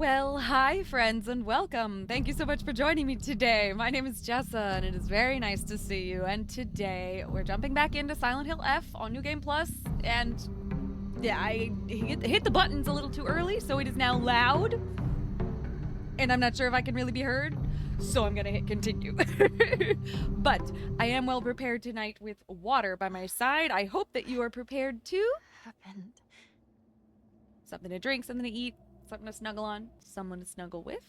Well, hi friends and welcome. Thank you so much for joining me today. My name is Jessa and it is very nice to see you. And today we're jumping back into Silent Hill F on New Game Plus. And yeah, I hit the buttons a little too early, so it is now loud. And I'm not sure if I can really be heard, so I'm gonna hit continue. But I am well prepared tonight with water by my side. I hope that you are prepared too. Happened. Something to drink, something to eat, something to snuggle on, someone to snuggle with.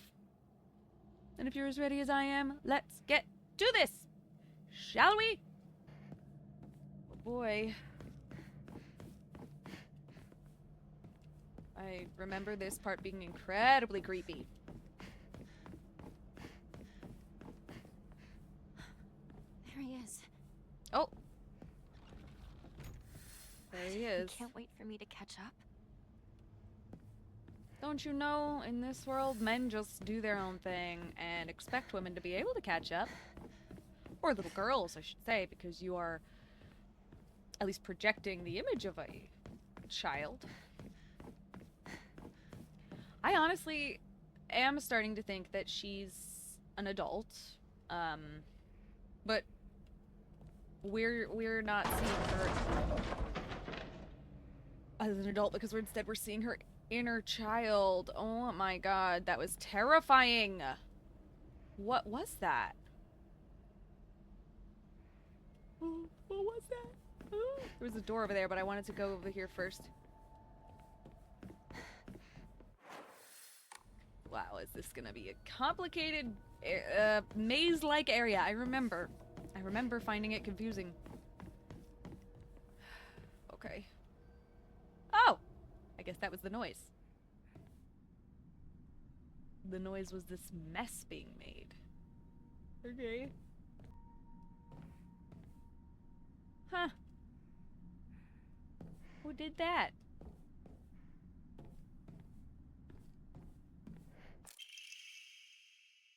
And if you're as ready as I am, let's get to this! Shall we? Oh boy. I remember this part being incredibly creepy. There he is. Oh. There he is. He can't wait for me to catch up. Don't you know, in this world, men just do their own thing and expect women to be able to catch up. Or little girls, I should say, because you are at least projecting the image of a child. I honestly am starting to think that she's an adult, but we're not seeing her as an adult because we're seeing her inner child. Oh my god, that was terrifying. What was that? Oh, what was that? Oh, there was a door over there, but I wanted to go over here first. Wow, is this gonna be a complicated, maze-like area? I remember finding it confusing. Okay. Oh! I guess that was the noise. The noise was this mess being made. Okay. Huh. Who did that?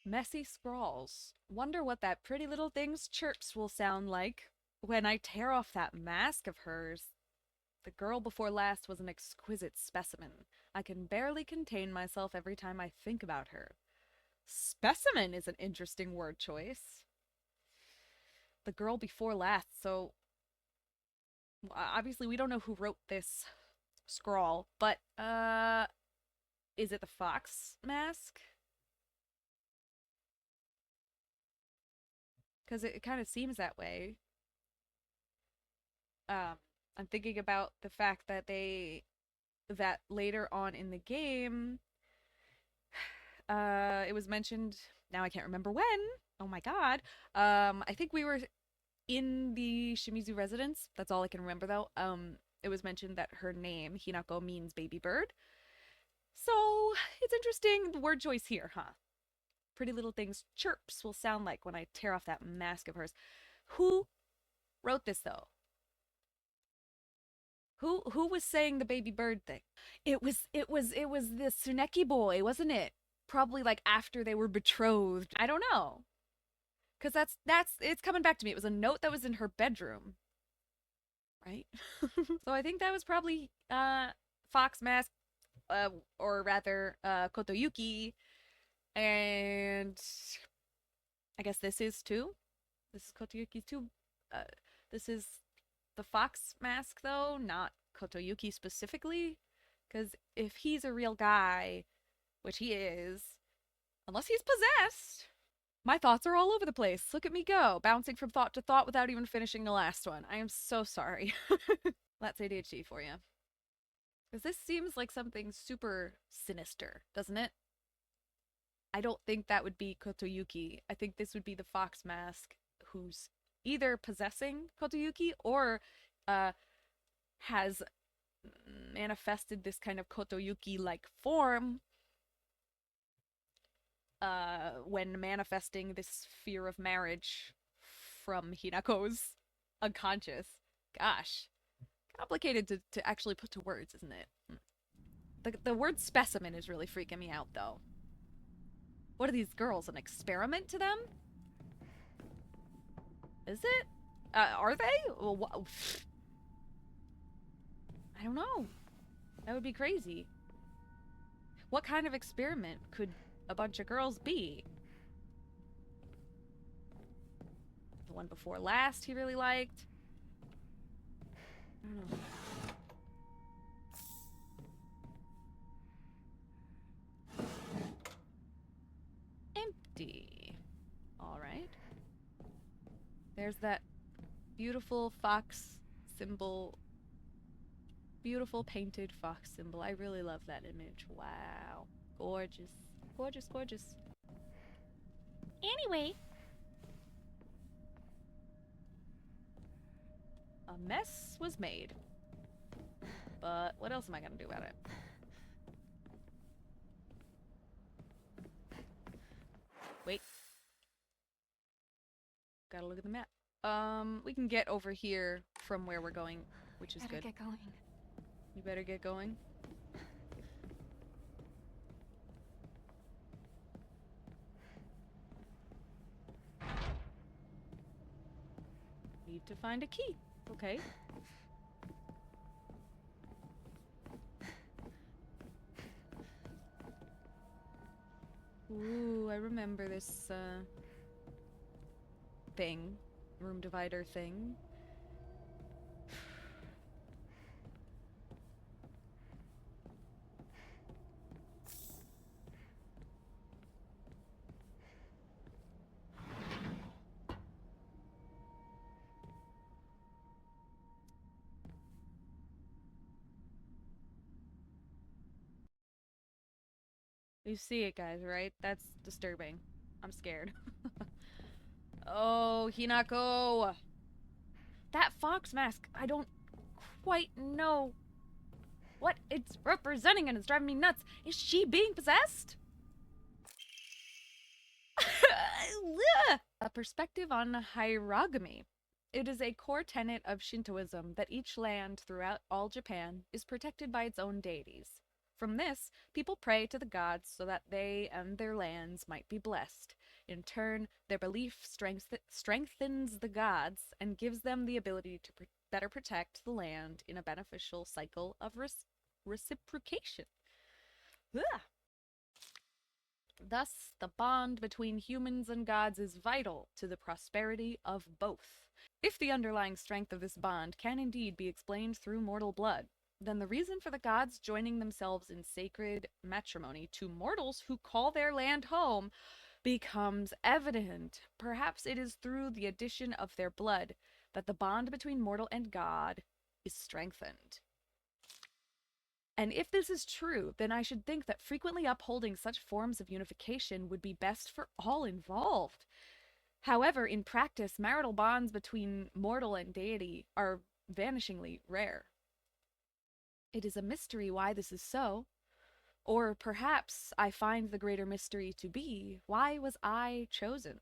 Messy scrawls. Wonder what that pretty little thing's chirps will sound like when I tear off that mask of hers. The girl before last was an exquisite specimen. I can barely contain myself every time I think about her. Specimen is an interesting word choice. The girl before last, so obviously we don't know who wrote this scrawl, but is it the fox mask? Because it kind of seems that way. I'm thinking about the fact that that later on in the game, it was mentioned, now I can't remember when. Oh my god. I think we were in the Shimizu residence. That's all I can remember though. It was mentioned that her name, Hinako, means baby bird. So, it's interesting the word choice here, huh? Pretty little things chirps will sound like when I tear off that mask of hers. Who wrote this though? Who was saying the baby bird thing? It was the Tsuneki boy, wasn't it? Probably like after they were betrothed. I don't know. Cuz that's it's coming back to me. It was a note that was in her bedroom. Right? So I think that was probably Fox Mask, or rather Kotoyuki, and I guess this is too. This is Kotoyuki too. This is the Fox Mask though, not Kotoyuki specifically, because if he's a real guy, which he is, unless he's possessed. My thoughts are all over the place. Look at me go, bouncing from thought to thought without even finishing the last one. I am so sorry. That's ADHD for you. Because this seems like something super sinister, doesn't it? I don't think that would be Kotoyuki. I think this would be the Fox Mask who's either possessing Kotoyuki or has manifested this kind of Kotoyuki-like form when manifesting this fear of marriage from Hinako's unconscious. Gosh, complicated to actually put to words, isn't it? The word specimen is really freaking me out, though. What are these girls, an experiment to them? Is it? Are they? Well, I don't know. That would be crazy. What kind of experiment could a bunch of girls be? The one before last he really liked. I don't know. Empty. All right. There's that beautiful fox symbol. Beautiful painted fox symbol. I really love that image. Wow. Gorgeous. Gorgeous, gorgeous. Anyway. A mess was made. But what else am I gonna do about it? Wait. Gotta look at the map. We can get over here from where we're going, which is Better good. get going. You better get going. Need to find a key. Okay. Ooh, I remember this, thing. Room divider thing. You see it, guys, right? That's disturbing. I'm scared. Oh, Hinako! That fox mask, I don't quite know what it's representing and it's driving me nuts. Is she being possessed? A perspective on hierogamy. It is a core tenet of Shintoism that each land throughout all Japan is protected by its own deities. From this, people pray to the gods so that they and their lands might be blessed. In turn, their belief strengthens the gods and gives them the ability to better protect the land in a beneficial cycle of reciprocation. Ugh. Thus, the bond between humans and gods is vital to the prosperity of both. If the underlying strength of this bond can indeed be explained through mortal blood, then the reason for the gods joining themselves in sacred matrimony to mortals who call their land home becomes evident. Perhaps it is through the addition of their blood that the bond between mortal and god is strengthened. And if this is true, then I should think that frequently upholding such forms of unification would be best for all involved. However, in practice, marital bonds between mortal and deity are vanishingly rare. It is a mystery why this is so. Or perhaps I find the greater mystery to be, why was I chosen?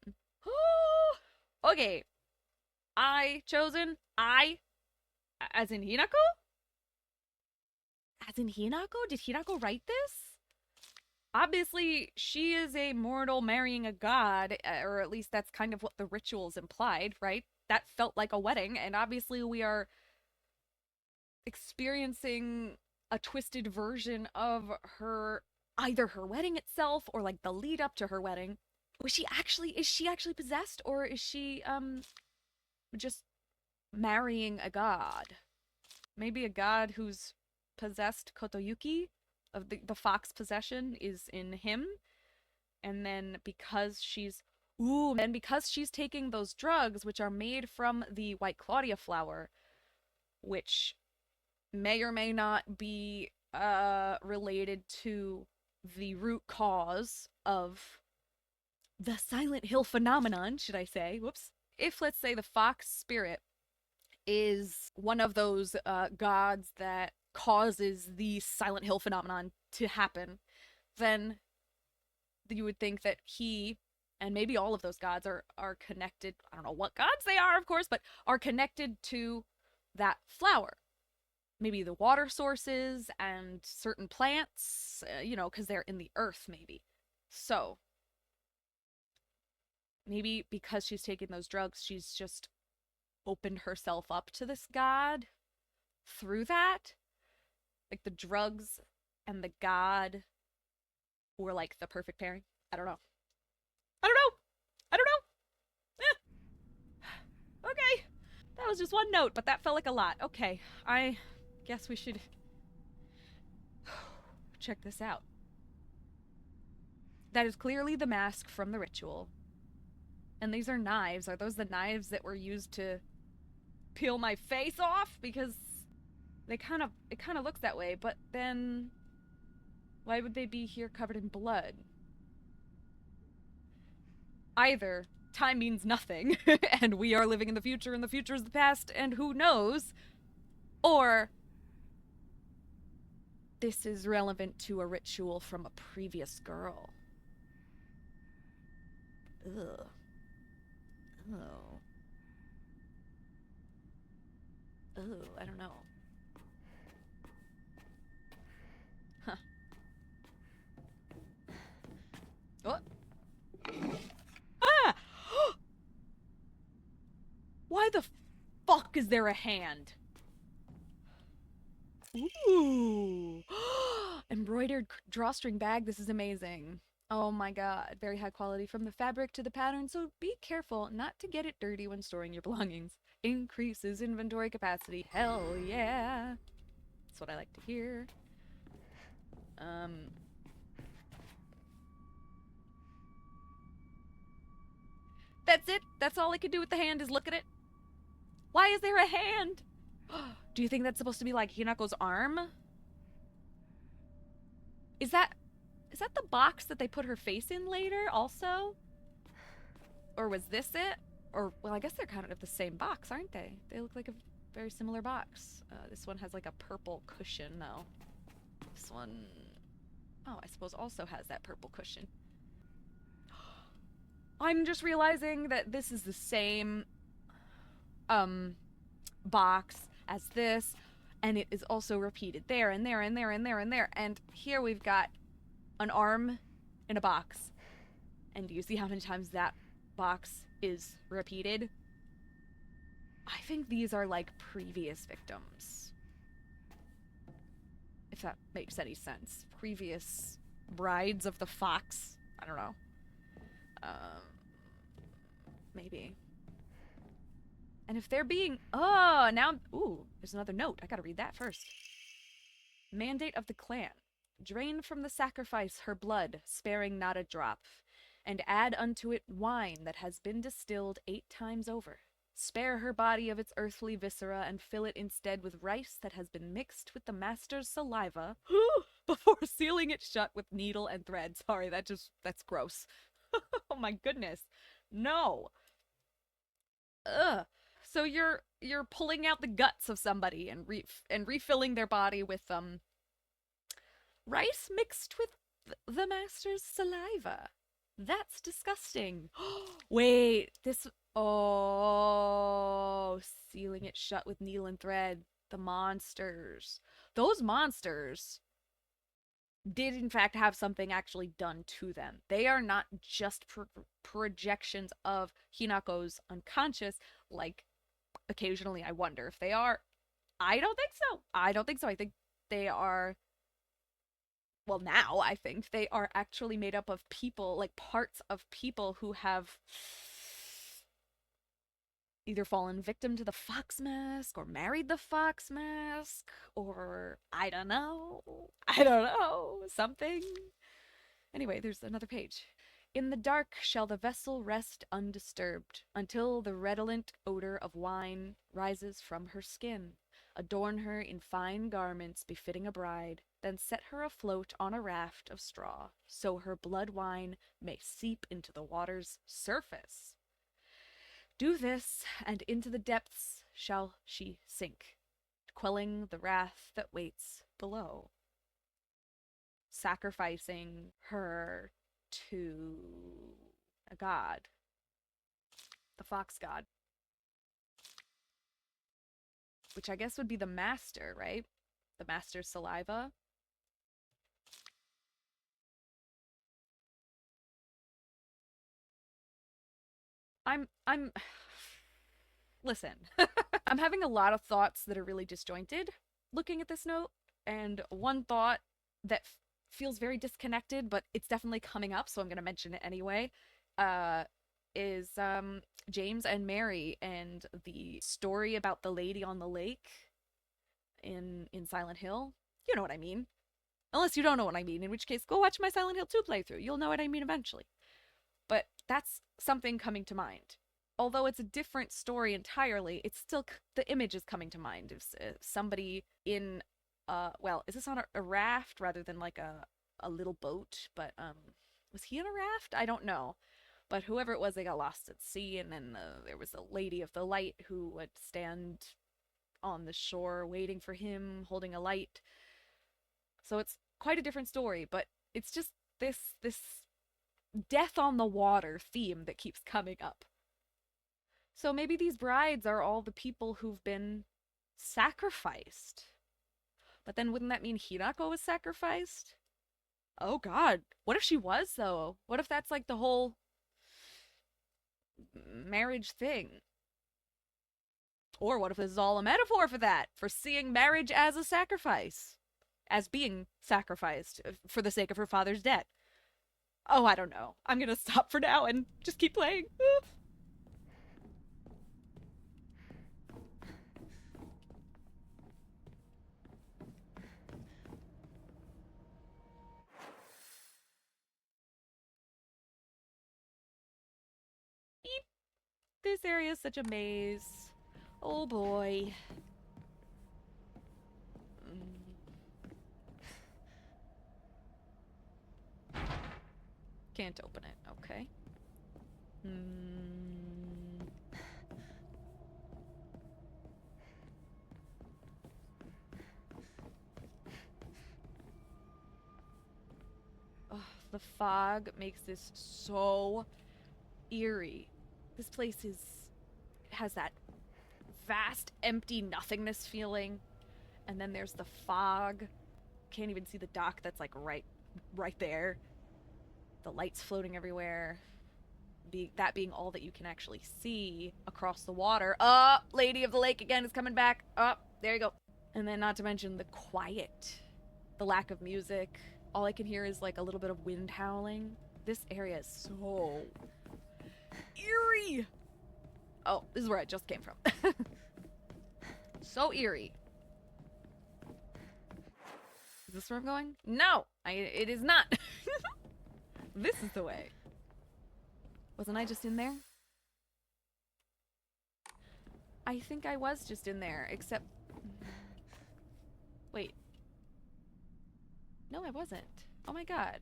Okay. I chosen? I? As in Hinako? As in Hinako? Did Hinako write this? Obviously, she is a mortal marrying a god, or at least that's kind of what the rituals implied, right? That felt like a wedding, and obviously we are experiencing a twisted version of her, either her wedding itself or like the lead up to her wedding. Is she actually possessed, or is she just marrying a god? Maybe a god who's possessed Kotoyuki, of the fox possession is in him, and then because she's taking those drugs which are made from the White Claudia flower, which may or may not be related to the root cause of the Silent Hill phenomenon, should I say. Whoops. If, let's say, the fox spirit is one of those gods that causes the Silent Hill phenomenon to happen, then you would think that he and maybe all of those gods are connected. I don't know what gods they are, of course, but are connected to that flower. Maybe the water sources and certain plants, because they're in the earth, maybe. So, maybe because she's taken those drugs, she's just opened herself up to this god through that. Like the drugs and the god were like the perfect pairing. I don't know. I don't know. I don't know. Okay. That was just one note, but that felt like a lot. Okay. I guess we should check this out. That is clearly the mask from the ritual. And these are knives. Are those the knives that were used to peel my face off? Because it kind of looks that way, but then why would they be here covered in blood? Either time means nothing and we are living in the future and the future is the past and who knows, or this is relevant to a ritual from a previous girl. Ugh. Oh. Oh, I don't know. Huh. What? Ah! Why the fuck is there a hand? Ooh. Embroidered drawstring bag. This is amazing. Oh my god. Very high quality from the fabric to the pattern, so be careful not to get it dirty when storing your belongings. Increases inventory capacity. Hell yeah. That's what I like to hear. That's it. That's all I could do with the hand is look at it. Why is there a hand? Do you think that's supposed to be like Hinako's arm? Is that the box that they put her face in later also? Or was this it? Or, well, I guess they're kind of the same box, aren't they? They look like a very similar box. This one has like a purple cushion, though. This one, oh, I suppose also has that purple cushion. I'm just realizing that this is the same box as this, and it is also repeated there and there and there and there and there. And here we've got an arm in a box. And do you see how many times that box is repeated? I think these are like previous victims. If that makes any sense. Previous brides of the fox. I don't know. Maybe. And if they're being... Oh, now... Ooh, there's another note. I gotta read that first. Mandate of the clan. Drain from the sacrifice her blood, sparing not a drop, and add unto it wine that has been distilled 8 times over. Spare her body of its earthly viscera and fill it instead with rice that has been mixed with the master's saliva before sealing it shut with needle and thread. Sorry, that's gross. Oh my goodness. No. Ugh. So you're pulling out the guts of somebody and refilling their body with rice mixed with the master's saliva. That's disgusting. Wait, this... Oh, sealing it shut with needle and thread. The monsters. Those monsters did in fact have something actually done to them. They are not just projections of Hinako's unconscious, like occasionally I wonder if they are. I don't think so. I don't think so. I think they are... Well, now I think they are actually made up of people, like parts of people who have either fallen victim to the fox mask or married the fox mask or I don't know. Something. Anyway, there's another page. In the dark shall the vessel rest undisturbed until the redolent odor of wine rises from her skin. Adorn her in fine garments befitting a bride, then set her afloat on a raft of straw, so her blood wine may seep into the water's surface. Do this, and into the depths shall she sink, quelling the wrath that waits below. Sacrificing her to a god. The fox god. Which I guess would be the master, right? The master's saliva. I'm listen. I'm having a lot of thoughts that are really disjointed looking at this note, and one thought that feels very disconnected, but it's definitely coming up, so I'm going to mention it anyway, uh, is James and Mary and the story about the lady on the lake in Silent Hill. You know what I mean. Unless you don't know what I mean, in which case, go watch my Silent Hill 2 playthrough. You'll know what I mean eventually. But that's something coming to mind. Although it's a different story entirely, it's still the image is coming to mind. If somebody in, well, is this on a raft rather than like a little boat? But was he in a raft? I don't know. But whoever it was, they got lost at sea, and then there was a lady of the light who would stand on the shore waiting for him, holding a light. So it's quite a different story, but it's just this death on the water theme that keeps coming up. So maybe these brides are all the people who've been sacrificed. But then wouldn't that mean Hinako was sacrificed? Oh god. What if she was, though? What if that's like the whole marriage thing? Or what if this is all a metaphor for that? For seeing marriage as a sacrifice? As being sacrificed for the sake of her father's debt? Oh, I don't know. I'm gonna stop for now and just keep playing. This area is such a maze. Oh boy. Can't open it. Okay. Ugh, the fog makes this so eerie. This place has that vast empty nothingness feeling, and then there's the fog. Can't even see the dock that's like right there. The lights floating everywhere. That being all that you can actually see across the water. Lady of the Lake again is coming back. There you go. And then not to mention the quiet, the lack of music. All I can hear is like a little bit of wind howling. This area is so eerie. Oh, this is where I just came from. So eerie. Is this where I'm going? No, it is not. This is the way. Wasn't I just in there? I think I was just in there, except... Wait. No, I wasn't. Oh my god.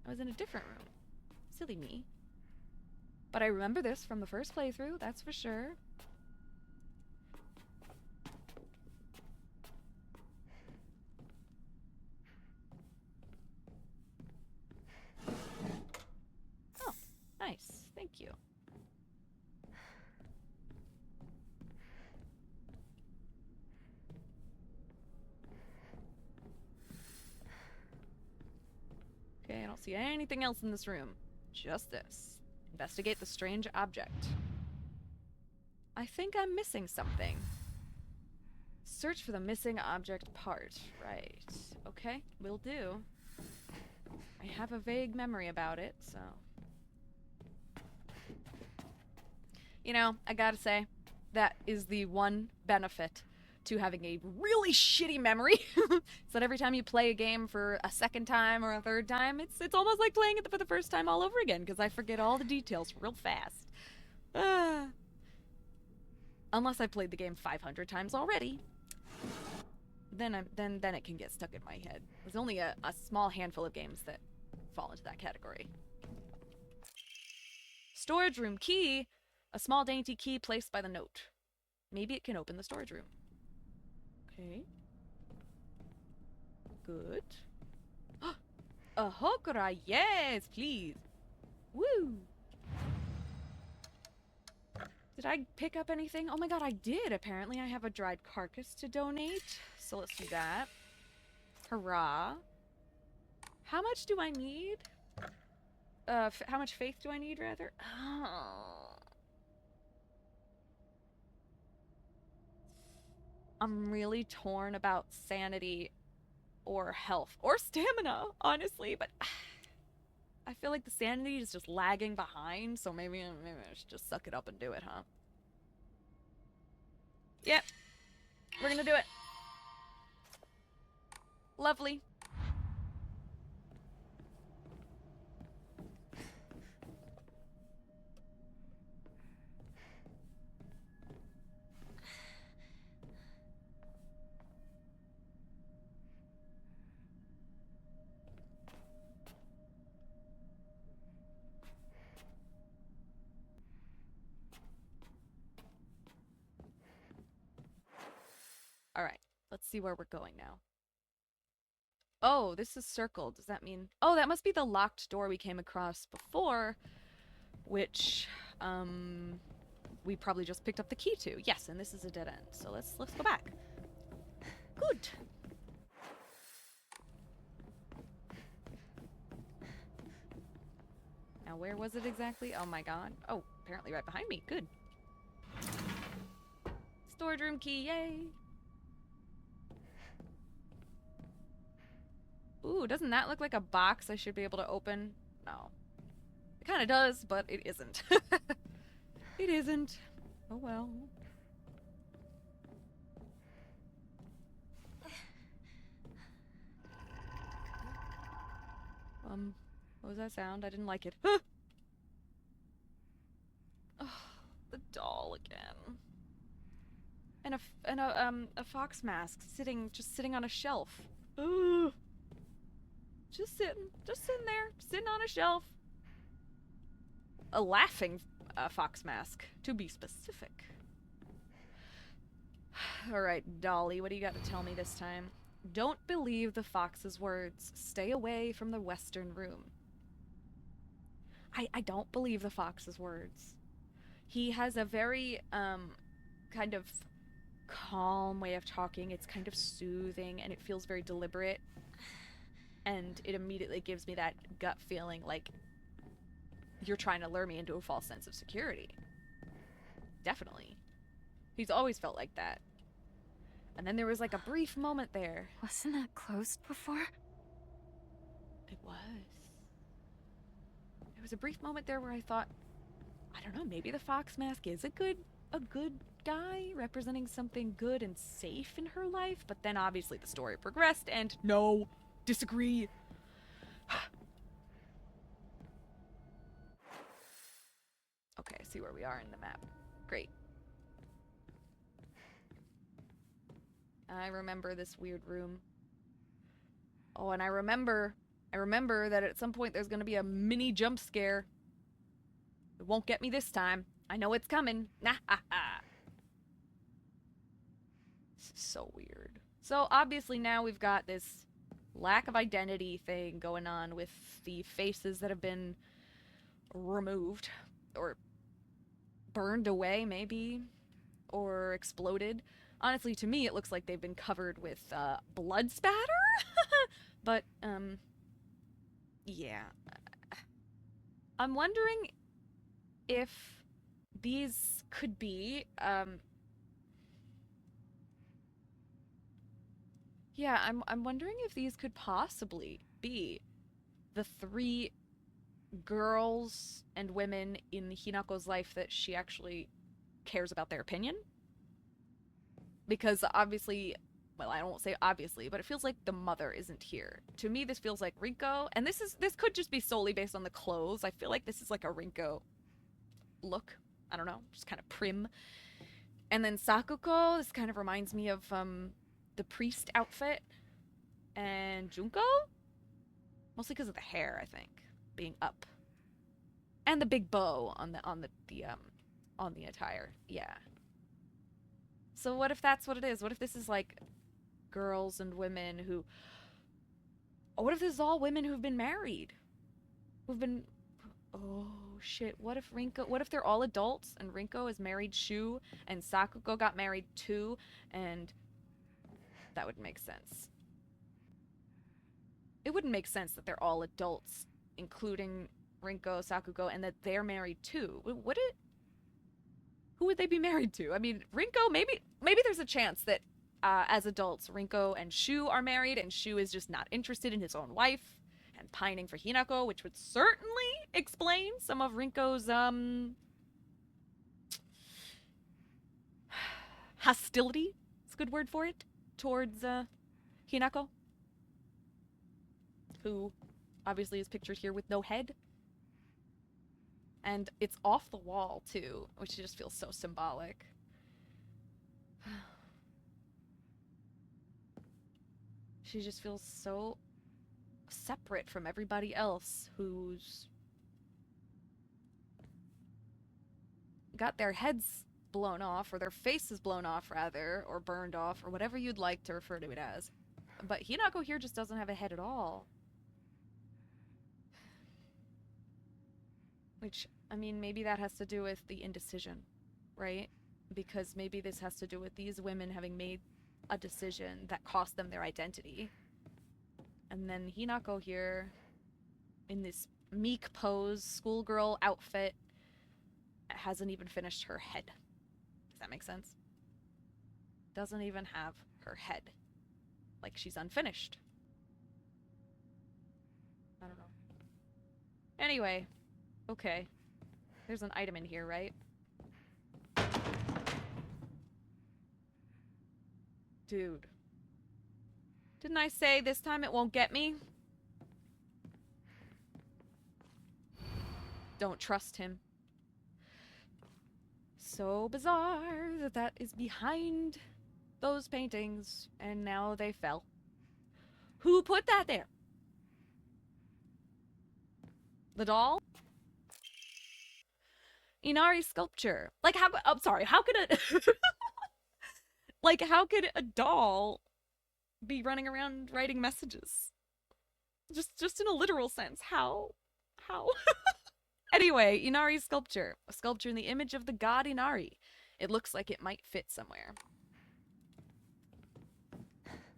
I was in a different room. Silly me. But I remember this from the first playthrough, that's for sure. Oh, nice. Thank you. Okay, I don't see anything else in this room. Just this. Investigate the strange object. I think I'm missing something. Search for the missing object part. Right. Okay, will do. I have a vague memory about it, so... You know, I gotta say, that is the one benefit to having a really shitty memory. So that every time you play a game for a second time or a third time, it's almost like playing it for the first time all over again, because I forget all the details real fast. Unless I played the game 500 times already. Then it can get stuck in my head. There's only a small handful of games that fall into that category. Storage room key. A small dainty key placed by the note. Maybe it can open the storage room. Okay. Good. A hokura, yes, please. Woo! Did I pick up anything? Oh my god, I did. Apparently I have a dried carcass to donate. So let's do that. Hurrah. How much do I need? How much faith do I need, rather? Oh. I'm really torn about sanity or health or stamina, honestly, but I feel like the sanity is just lagging behind, so maybe I should just suck it up and do it, huh? Yep. We're gonna do it. Lovely. Alright, let's see where we're going now. Oh, this is circled. Does that mean... Oh, that must be the locked door we came across before, which, we probably just picked up the key to. Yes, and this is a dead end, so let's go back. Good. Now, where was it exactly? Oh my god. Oh, apparently right behind me. Good. Storage room key, yay! Ooh, doesn't that look like a box I should be able to open? No. It kind of does, but it isn't. It isn't. Oh well. What was that sound? I didn't like it. Oh, the doll again. And a fox mask just sitting on a shelf. Ugh. Just sitting there, sitting on a shelf. A laughing fox mask, to be specific. Alright, Dolly, what do you got to tell me this time? Don't believe the fox's words. Stay away from the western room. I don't believe the fox's words. He has a very, kind of calm way of talking. It's kind of soothing, and it feels very deliberate. And it immediately gives me that gut feeling like you're trying to lure me into a false sense of security. Definitely. He's always felt like that. And then there was like a brief moment there. Wasn't that closed before? It was. There was a brief moment there where I thought, I don't know, maybe the fox mask is a good guy representing something good and safe in her life, but then obviously the story progressed and no, disagree. Okay, I see where we are in the map. Great. I remember this weird room. Oh, and I remember that at some point there's gonna be a mini jump scare. It won't get me this time. I know it's coming. Nah ha ha. This is so weird. So obviously now we've got this lack of identity thing going on with the faces that have been removed or burned away, maybe, or exploded. Honestly, to me, it looks like they've been covered with blood spatter. But, yeah. I'm wondering if these could be, yeah, I'm wondering if these could possibly be the three girls and women in Hinako's life that she actually cares about their opinion. Because obviously, well, I won't say obviously, but it feels like the mother isn't here. To me, this feels like Rinko, and this could just be solely based on the clothes. I feel like this is like a Rinko look. I don't know, just kind of prim. And then Sakuko, this kind of reminds me of the priest outfit. And Junko, mostly because of the hair, I think, being up, and the big bow on the attire. Yeah. So what if that's what it is? What if this is like girls and women who... What if this is all women who've been married? Who've been... Oh, shit. What if they're all adults and Rinko is married Shu and Sakuko got married too, and that would make sense. It wouldn't make sense that they're all adults, including Rinko, Sakuko, and that they're married too. Would it? Who would they be married to? I mean, Rinko, maybe there's a chance that as adults, Rinko and Shu are married, and Shu is just not interested in his own wife and pining for Hinako, which would certainly explain some of Rinko's hostility. It's a good word for it, towards Hinako, who obviously is pictured here with no head. And it's off the wall too, which just feels so symbolic. She just feels so separate from everybody else who's got their heads blown off, or their faces blown off rather, or burned off, or whatever you'd like to refer to it as. But Hinako here just doesn't have a head at all. Which, I mean, maybe that has to do with the indecision, right? Because maybe this has to do with these women having made a decision that cost them their identity. And then Hinako here, in this meek pose, schoolgirl outfit, hasn't even finished her head. Does that make sense? Doesn't even have her head. Like she's unfinished. I don't know. Anyway, okay. There's an item in here, right? Dude. Didn't I say this time it won't get me? Don't trust him. So bizarre that that is behind those paintings, and now they fell. Who put that there? The doll? Inari sculpture. Like, how... I'm sorry, how could a... like, how could a doll be running around writing messages? Just in a literal sense. How? Anyway, Inari sculpture. A sculpture in the image of the god Inari. It looks like it might fit somewhere.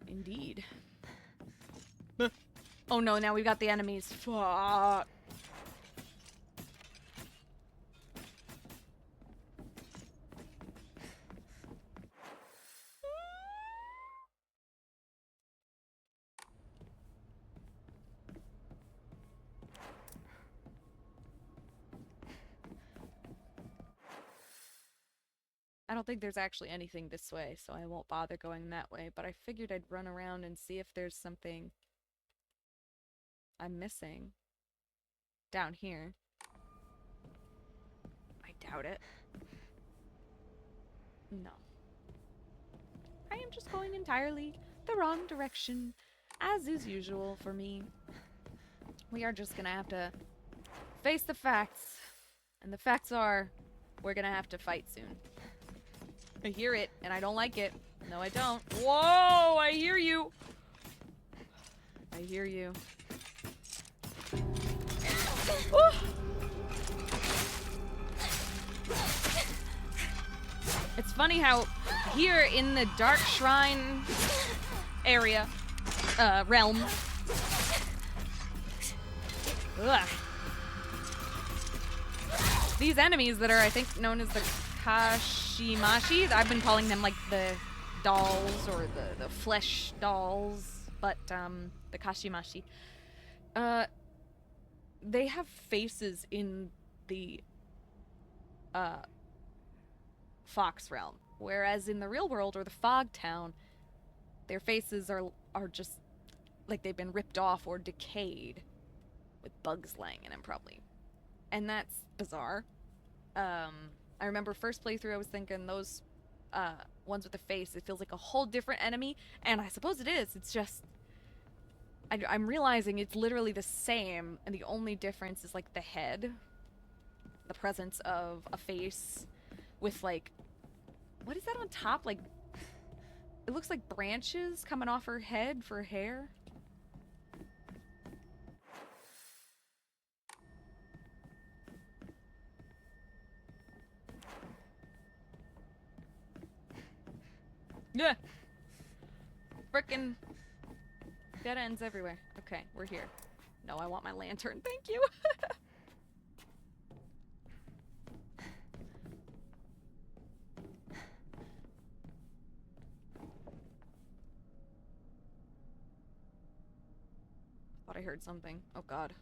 Indeed. Oh no, now we've got the enemies. Fuck. I don't think there's actually anything this way, so I won't bother going that way, but I figured I'd run around and see if there's something I'm missing down here. I doubt it. No. I am just going entirely the wrong direction, as is usual for me. We are just gonna have to face the facts, and the facts are we're gonna have to fight soon. I hear it, and I don't like it. No, I don't. Whoa, I hear you. I hear you. Ooh. It's funny how here in the Dark Shrine area, realm, ugh, these enemies that are, I think, known as the Kashimashi, I've been calling them like the dolls or the flesh dolls, but the Kashimashi, they have faces in the Fox realm, whereas in the real world or the Fog Town, their faces are just like they've been ripped off or decayed with bugs laying in them probably, and that's bizarre. I remember first playthrough I was thinking those ones with the face, it feels like a whole different enemy, and I suppose it is. It's just I'm realizing it's literally the same, and the only difference is like the head, the presence of a face with like, what is that on top? Like, it looks like branches coming off her head for hair. Yeah. Frickin' dead ends everywhere. Okay, we're here. No, I want my lantern. Thank you. heard something. Oh god.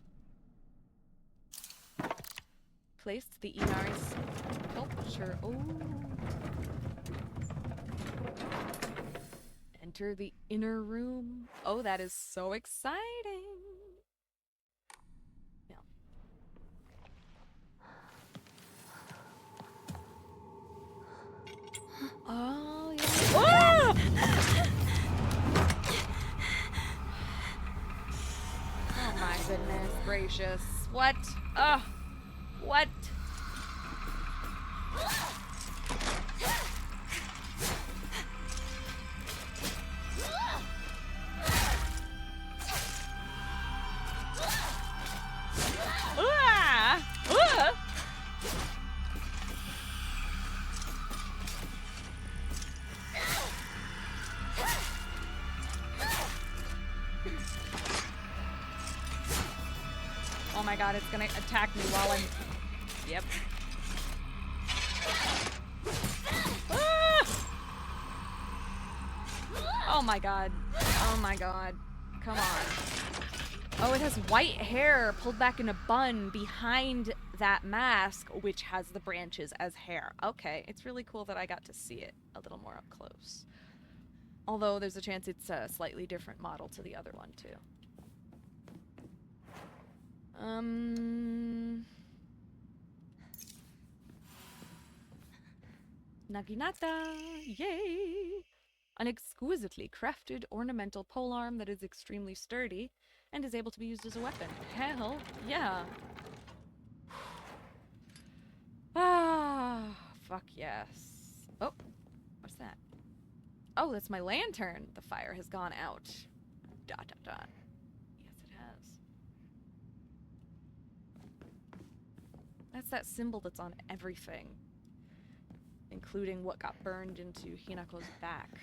Place the Inari's sculpture. Oh. Enter the inner room. Oh, that is so exciting. Yeah. Oh, yeah. Oh! Oh my goodness gracious. What? Ugh. What? Ah! Ah! Oh my god, it's gonna attack me while I'm... Yep. Ah! Oh my god. Oh my god. Come on. Oh, it has white hair pulled back in a bun behind that mask, which has the branches as hair. Okay, it's really cool that I got to see it a little more up close. Although there's a chance it's a slightly different model to the other one, too. Naginata! Yay! An exquisitely crafted ornamental polearm that is extremely sturdy and is able to be used as a weapon. Hell yeah! Ah, fuck yes. Oh, what's that? Oh, that's my lantern. The fire has gone out. Dot dot dot. Yes, it has. That's that symbol that's on everything, including what got burned into Hinako's back.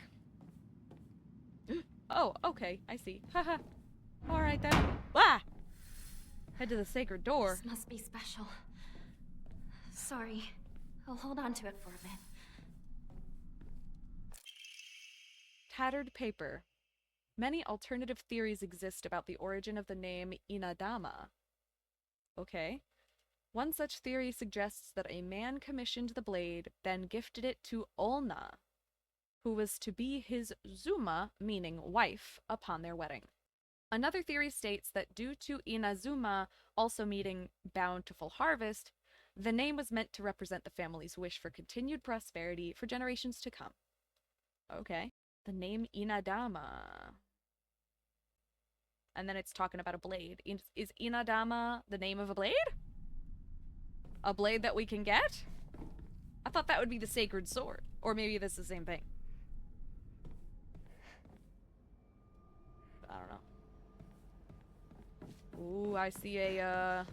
Oh, okay, I see. Haha. Alright then. Ah! Head to the sacred door. This must be special. Sorry. I'll hold on to it for a bit. Tattered paper. Many alternative theories exist about the origin of the name Inadama. Okay. One such theory suggests that a man commissioned the blade, then gifted it to Olna, who was to be his Zuma, meaning wife, upon their wedding. Another theory states that due to Inazuma also meaning bountiful harvest, the name was meant to represent the family's wish for continued prosperity for generations to come. Okay. The name Inadama. And then it's talking about a blade. Is Inadama the name of a blade? A blade that we can get? I thought that would be the sacred sword. Or maybe this is the same thing. I don't know. Ooh, I see a,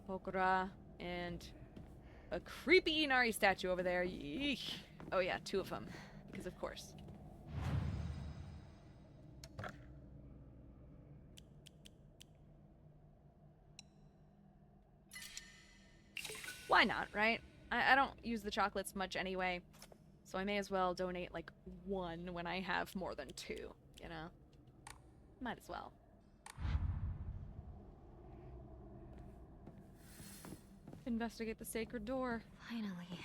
Pokora and a creepy Inari statue over there. Yeesh. Oh yeah, 2 of them. Because of course. Why not, right? I don't use the chocolates much anyway, so I may as well donate like 1 when I have more than 2, you know? Might as well. Investigate the sacred door. Finally.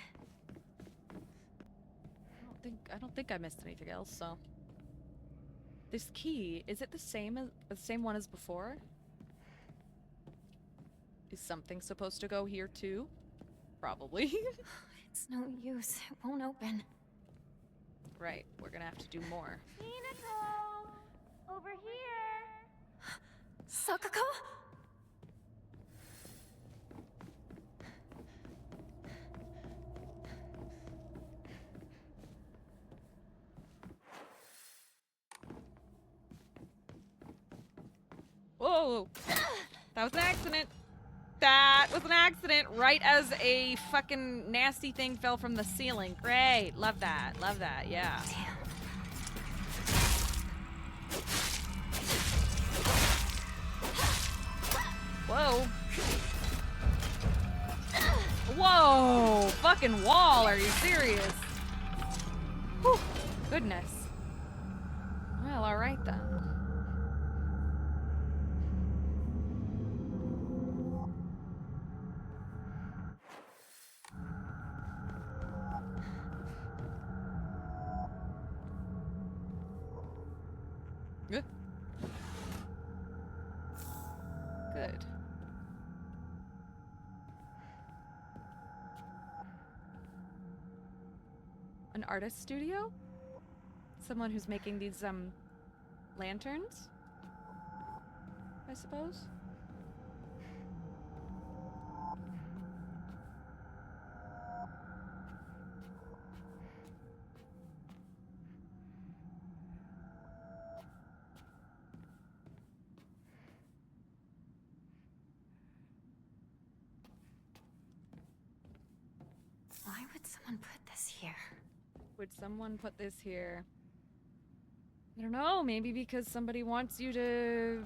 I don't think I missed anything else, so. This key, is it the same one as before? Is something supposed to go here too? Probably. It's no use. It won't open. Right, we're gonna have to do more. Hinako! Over here! Sakako? Whoa! That was an accident! That was an accident! Right as a fucking nasty thing fell from the ceiling. Great! Love that. Love that, yeah. Damn. Whoa. Whoa! Fucking wall, are you serious? Whew. Goodness. Well, alright then. An artist studio? Someone who's making these, lanterns? I suppose? Why would someone put this here? Would someone put this here? I don't know, maybe because somebody wants you to...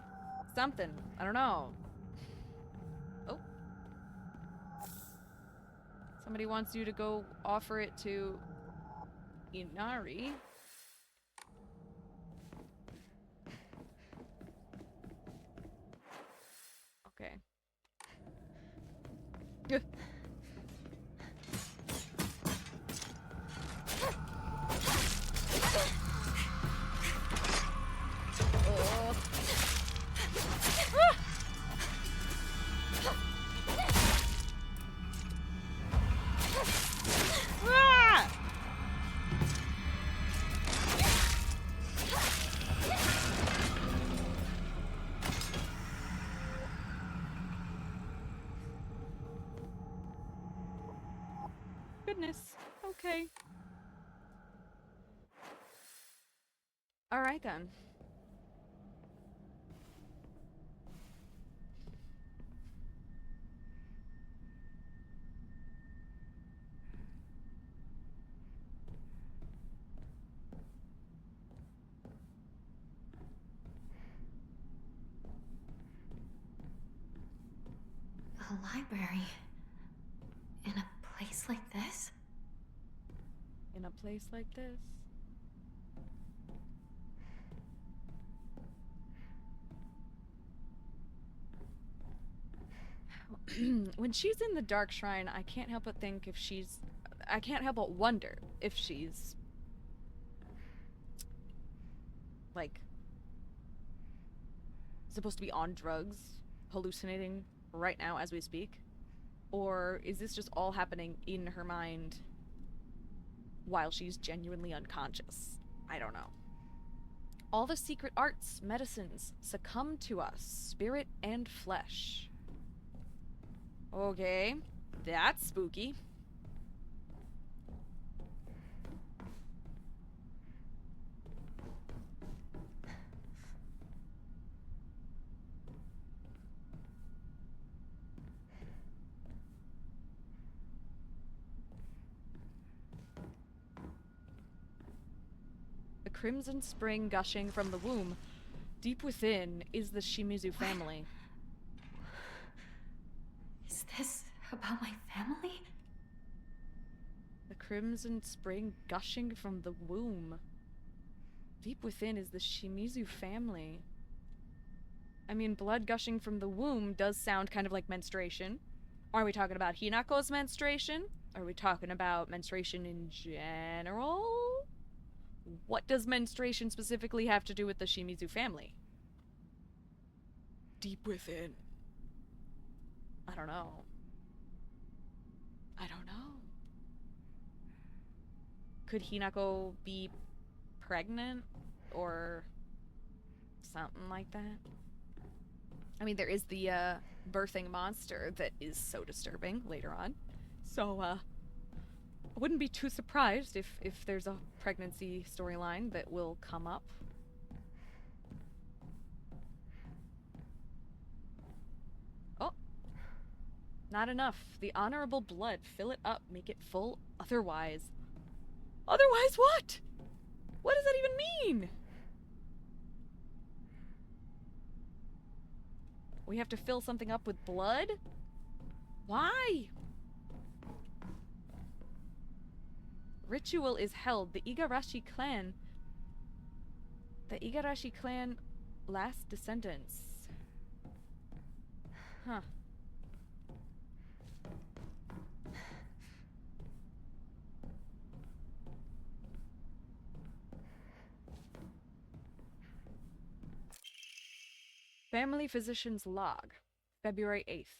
something. I don't know. Oh. Somebody wants you to go offer it to Inari. Okay. Ugh. Oh. Ah! Goodness. Okay. All right then. A library? In a place like this? In a place like this. When she's in the Dark Shrine, I can't help but think if she's... I can't help but wonder if she's... like... supposed to be on drugs, hallucinating right now as we speak? Or is this just all happening in her mind while she's genuinely unconscious? I don't know. All the secret arts, medicines, succumb to us, spirit and flesh. Okay, that's spooky. The crimson spring gushing from the womb. Deep within is the Shimizu family. Is this about my family? The crimson spring gushing from the womb. Deep within is the Shimizu family. I mean, blood gushing from the womb does sound kind of like menstruation. Are we talking about Hinako's menstruation? Are we talking about menstruation in general? What does menstruation specifically have to do with the Shimizu family? Deep within. I don't know. I don't know. Could Hinako be pregnant? Or something like that? I mean, there is the birthing monster that is so disturbing later on. So, I wouldn't be too surprised if there's a pregnancy storyline that will come up. Oh. Not enough. The honorable blood. Fill it up. Make it full. Otherwise. Otherwise what? What does that even mean? We have to fill something up with blood? Why? Ritual is held. The Igarashi clan... The Igarashi clan last descendants. Huh. Family physician's log, February 8th.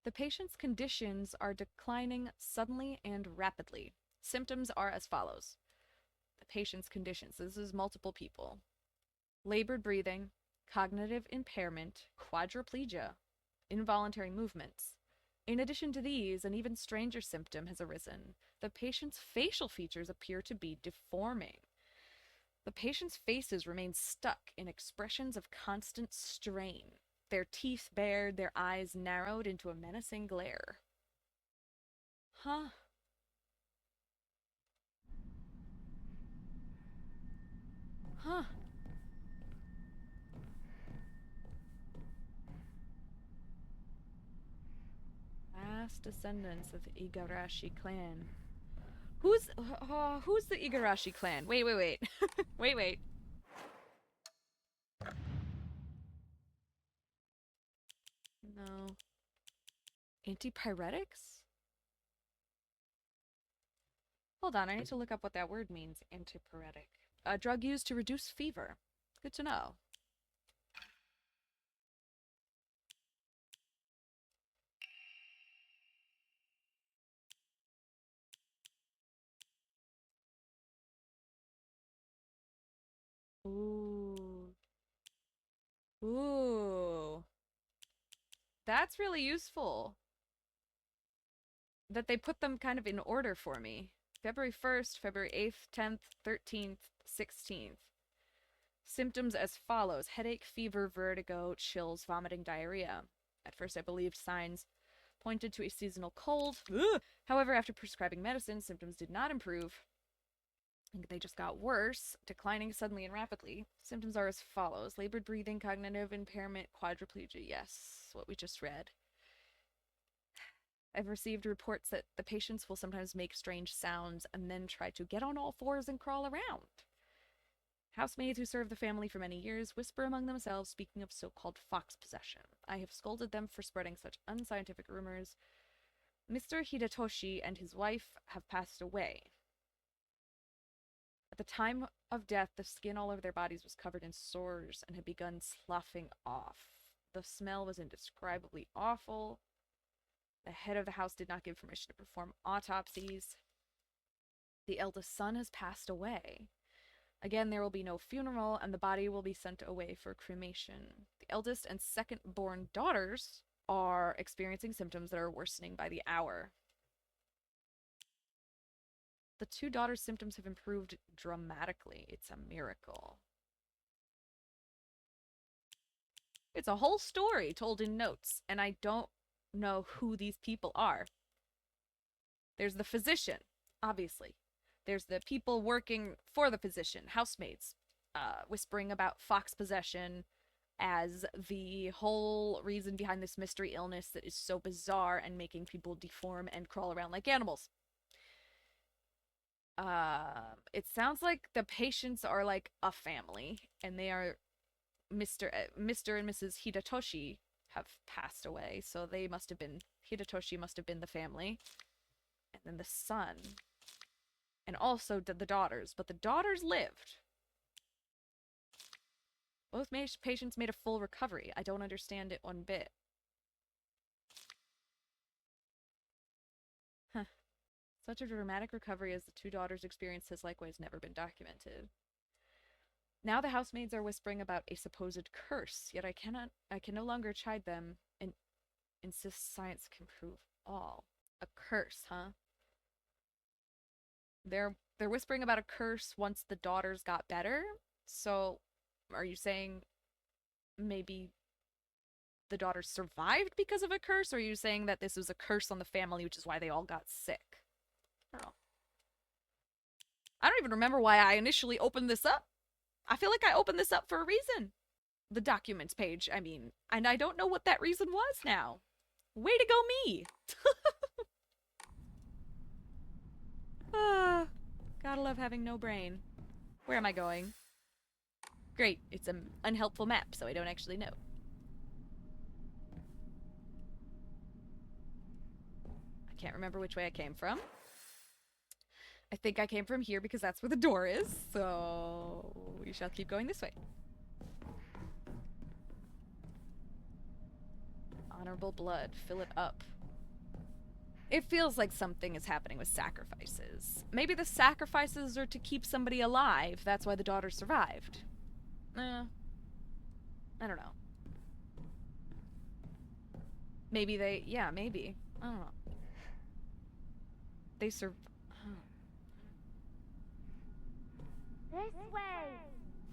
The patient's conditions are declining suddenly and rapidly. Symptoms are as follows. The patient's conditions. This is multiple people. Labored breathing, cognitive impairment, quadriplegia, involuntary movements. In addition to these, an even stranger symptom has arisen. The patient's facial features appear to be deforming. The patient's faces remain stuck in expressions of constant strain, their teeth bared, their eyes narrowed into a menacing glare. Huh? Huh? Last descendants of the Igarashi clan. Who's the Igarashi clan? Wait. Wait. No. Antipyretics? Hold on, I need to look up what that word means. Antipyretic. A drug used to reduce fever. Good to know. Ooh. Ooh. That's really useful. That they put them kind of in order for me. February 1st, February 8th, 10th, 13th, 16th. Symptoms as follows: headache, fever, vertigo, chills, vomiting, diarrhea. At first, I believed signs pointed to a seasonal cold. Ugh! However, after prescribing medicine, symptoms did not improve. They just got worse, declining suddenly and rapidly. Symptoms are as follows: labored breathing, cognitive impairment, quadriplegia. Yes, what we just read. I've received reports that the patients will sometimes make strange sounds and then try to get on all fours and crawl around. Housemaids who served the family for many years whisper among themselves, speaking of so-called fox possession. I have scolded them for spreading such unscientific rumors. Mr. Hidetoshi and his wife have passed away. At the time of death, the skin all over their bodies was covered in sores and had begun sloughing off. The smell was indescribably awful. The head of the house did not give permission to perform autopsies. The eldest son has passed away. Again, there will be no funeral, and the body will be sent away for cremation. The eldest and second-born daughters are experiencing symptoms that are worsening by the hour. The two daughters' symptoms have improved dramatically. It's a miracle. It's a whole story told in notes, and I don't know who these people are. There's the physician, obviously. There's the people working for the physician, housemaids, whispering about fox possession as the whole reason behind this mystery illness that is so bizarre and making people deform and crawl around like animals. It sounds like the patients are like a family, and they are Mr. and Mrs. Hidetoshi have passed away, so they must have been, Hidetoshi must have been the family. And then the son. And also the daughters, but the daughters lived. Both patients made a full recovery. I don't understand it one bit. Huh. Such a dramatic recovery as the two daughters experienced has likewise never been documented. Now the housemaids are whispering about a supposed curse, yet I can no longer chide them and insist science can prove all. A curse, huh? They're whispering about a curse once the daughters got better. So, are you saying maybe the daughters survived because of a curse, or are you saying that this was a curse on the family, which is why they all got sick? I don't know. I don't even remember why I initially opened this up. I feel like I opened this up for a reason. The documents page, I mean. And I don't know what that reason was now. Way to go me! Gotta love having no brain. Where am I going? Great, it's an unhelpful map, so I don't actually know. I can't remember which way I came from. I think I came from here because that's where the door is, so we shall keep going this way. Honorable blood, fill it up. It feels like something is happening with sacrifices. Maybe the sacrifices are to keep somebody alive. That's why the daughter survived. I don't know. Maybe they... Yeah, maybe. I don't know. They survived... This way!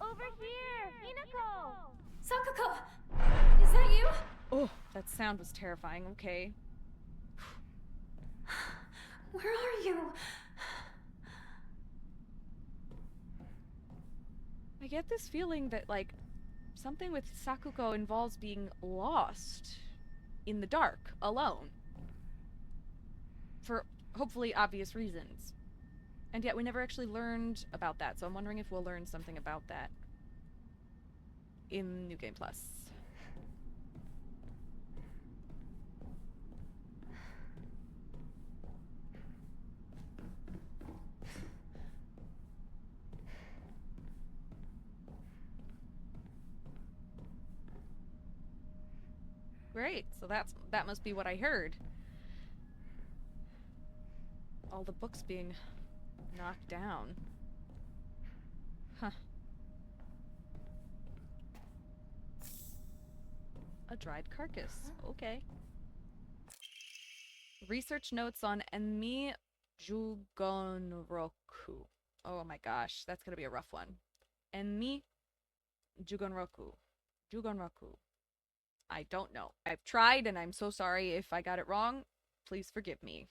Over here! Hinako! Sakuko! Is that you? Oh, that sound was terrifying. Okay. Where are you? I get this feeling that, like, something with Sakuko involves being lost in the dark, alone. For hopefully obvious reasons. And yet we never actually learned about that, so I'm wondering if we'll learn something about that in New Game Plus. Great, so that must be what I heard. All the books being knocked down. Huh. A dried carcass. Okay. Research notes on Enmi Jugonroku. Oh my gosh, that's gonna be a rough one. Enmi Jugonroku. Jugonroku. I don't know. I've tried and I'm so sorry if I got it wrong. Please forgive me.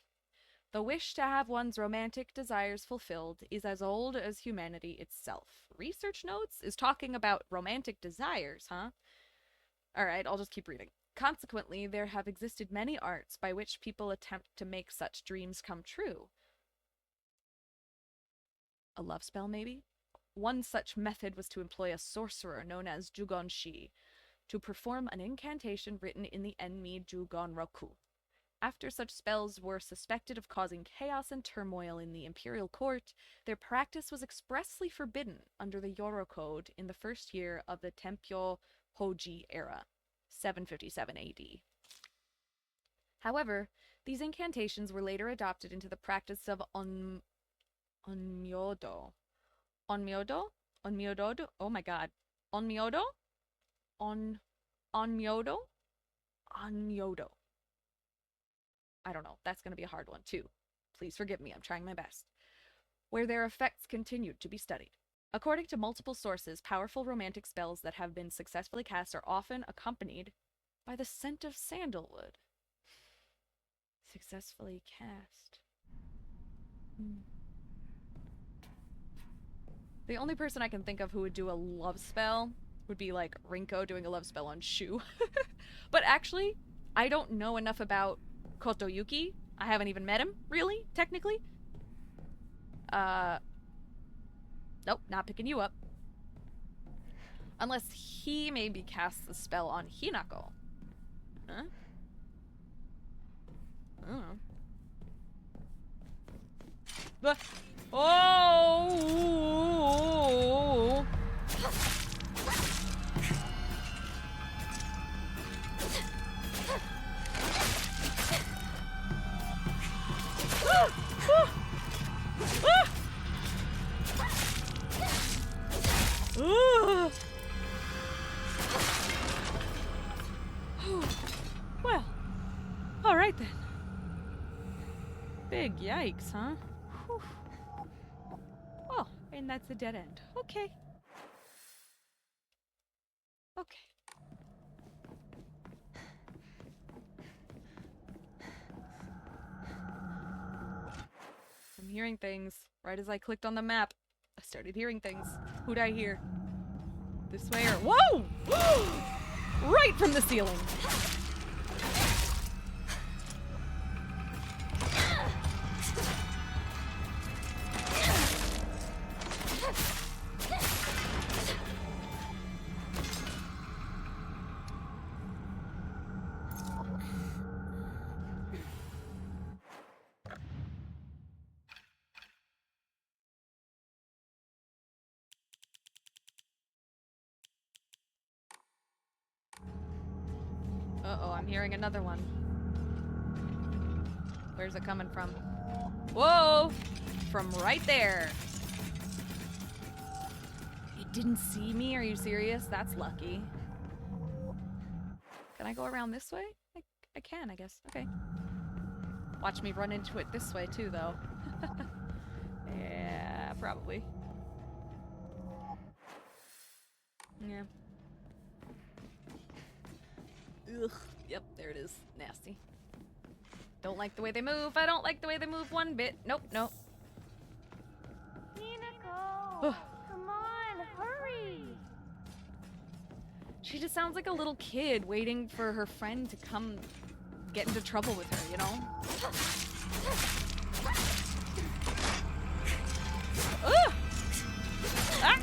The wish to have one's romantic desires fulfilled is as old as humanity itself. Research notes is talking about romantic desires, huh? Alright, I'll just keep reading. Consequently, there have existed many arts by which people attempt to make such dreams come true. A love spell, maybe? One such method was to employ a sorcerer known as Jugonshi to perform an incantation written in the Enmi Jugonroku. After such spells were suspected of causing chaos and turmoil in the imperial court, their practice was expressly forbidden under the Yoro Code in the first year of the Tempyo Hoji era, 757 AD. However, these incantations were later adopted into the practice of onmyodo. Onmyodo? Onmyodo? Oh my god. Onmyodo? Onmyodo? Onmyodo. I don't know. That's going to be a hard one, too. Please forgive me. I'm trying my best. Where their effects continued to be studied. According to multiple sources, powerful romantic spells that have been successfully cast are often accompanied by the scent of sandalwood. Successfully cast. The only person I can think of who would do a love spell would be like Rinko doing a love spell on Shu. But actually, I don't know enough about Kotoyuki. I haven't even met him, really, technically. Nope, not picking you up. Unless he maybe casts the spell on Hinako. Huh? I don't know. Oh! Well, all right then. Big yikes, huh? Whew. Oh, and that's a dead end. Okay. Okay. I'm hearing things. Right as I clicked on the map, I started hearing things. Who'd I hear? This way or... Whoa! Right from the ceiling! Uh-oh, I'm hearing another one. Where's it coming from? Whoa! From right there. It didn't see me? Are you serious? That's lucky. Can I go around this way? I can, I guess. Okay. Watch me run into it this way too, though. Yeah, probably. Yeah. Ugh. Yep, there it is. Nasty. Don't like the way they move. I don't like the way they move one bit. Nope, nope. Hinako! Come on, hurry! She just sounds like a little kid waiting for her friend to come get into trouble with her, you know? Ugh! Ah!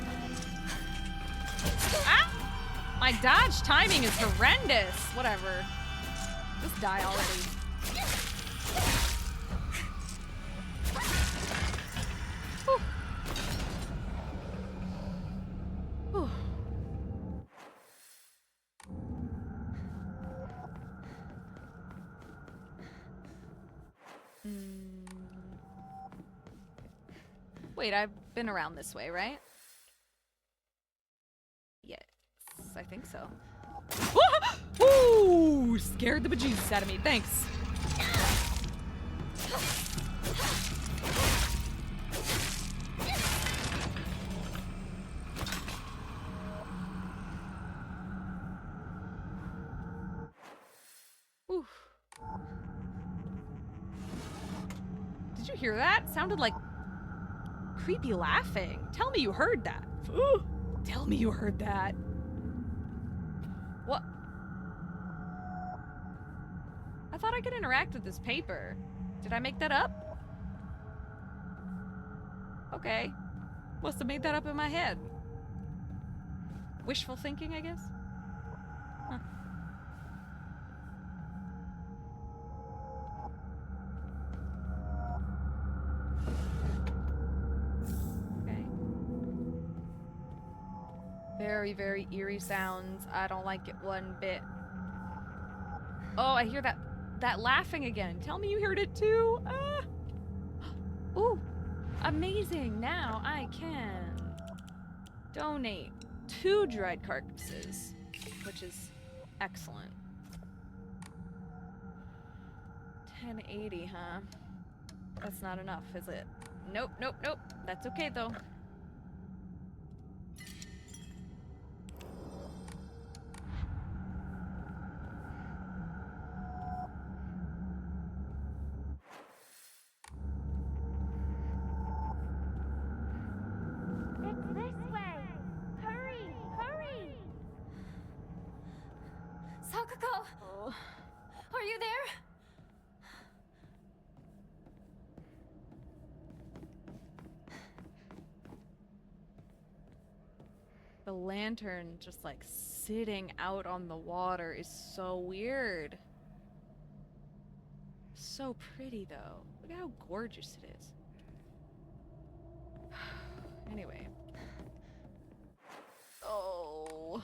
Ah! My dodge timing is horrendous. Whatever. Just die already. Whew. Whew. Wait, I've been around this way, right? Yes, I think so. Ooh, scared the bejesus out of me. Thanks. Ooh. Did you hear that? Sounded like creepy laughing. Tell me you heard that. Ooh. Tell me you heard that. What? I thought I could interact with this paper. Did I make that up? Okay. Must have made that up in my head. Wishful thinking, I guess? Huh. Okay. Very, very eerie sounds. I don't like it one bit. Oh, I hear that laughing again. Tell me you heard it too. Ah. Ooh, amazing. Now I can donate 2 dried carcasses, which is excellent. 1080, huh? That's not enough, is it? Nope, nope, nope. That's okay though. It's this way! Hurry! Hurry! Sakuko! Oh. Are you there? The lantern just like sitting out on the water is so weird. So pretty though. Look at how gorgeous it is. Anyway. Oh.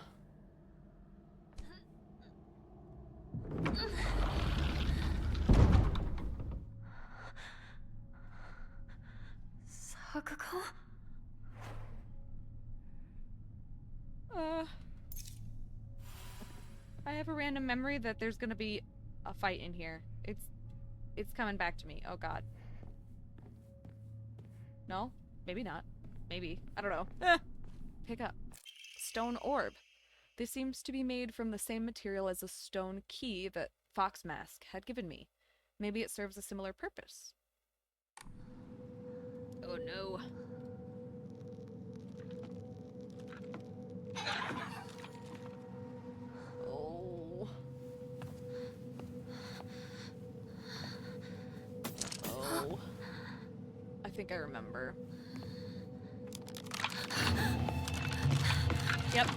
Sakuko? I have a random memory that there's gonna be a fight in here. It's coming back to me. Oh god. No? Maybe not. Maybe. I don't know. Pick up. Stone orb. This seems to be made from the same material as a stone key that Fox Mask had given me. Maybe it serves a similar purpose. Oh no. Oh. Oh. I think I remember. Yep.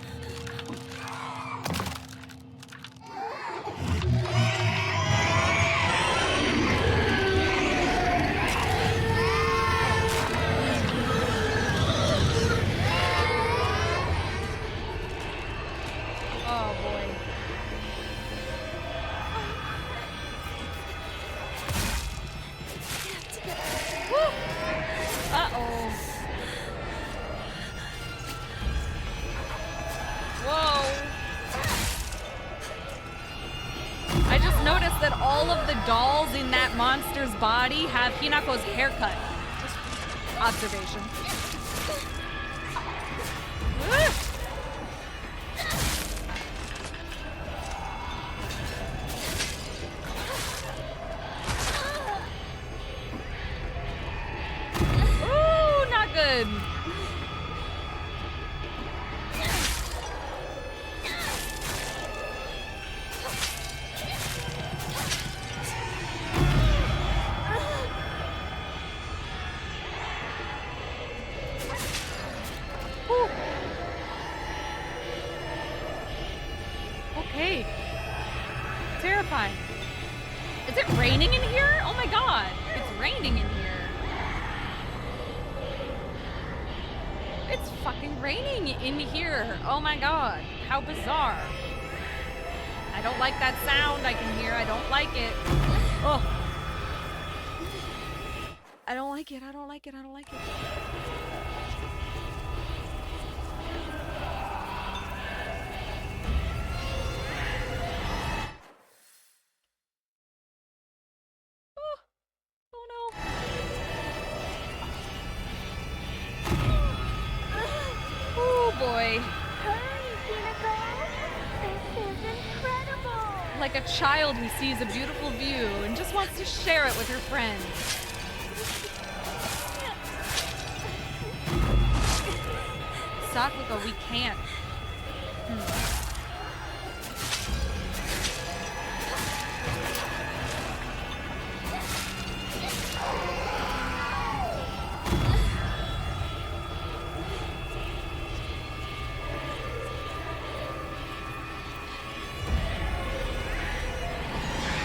Oh boy. dolls in that monster's body have Hinako's haircut. Observation. Ooh, not good. Okay. Terrifying. Is it raining in here? Oh my god. It's raining in here. It's fucking raining in here. Oh my god. How bizarre. I don't like that sound I can hear. I don't like it. Oh. I don't like it. I don't like it. I don't like it. Boy. Hurry, Hinako! This is incredible! Like a child who sees a beautiful view and just wants to share it with her friends. Sakuga, we can't.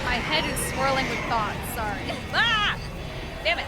My head is swirling with thoughts, sorry. Ah! Damn it.